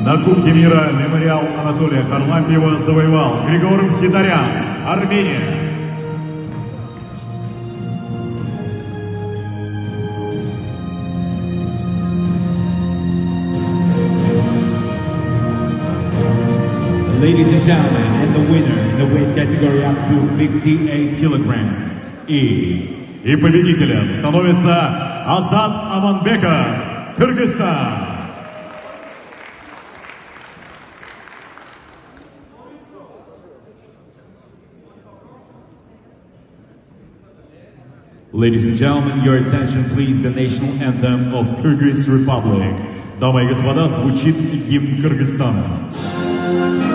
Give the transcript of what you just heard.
На Кубке мира мемориал Анатолия Харлампиева завоевал Григорий Хидарян, Армения. Ladies and gentlemen, and the winner in the weight category up to 58 kilograms is... И победителем становится Азат Аманбеков, Кыргызстан. Ladies and gentlemen, your attention please, the national anthem of Kyrgyz Republic. Дамы и господа, звучит гимн Кыргызстана.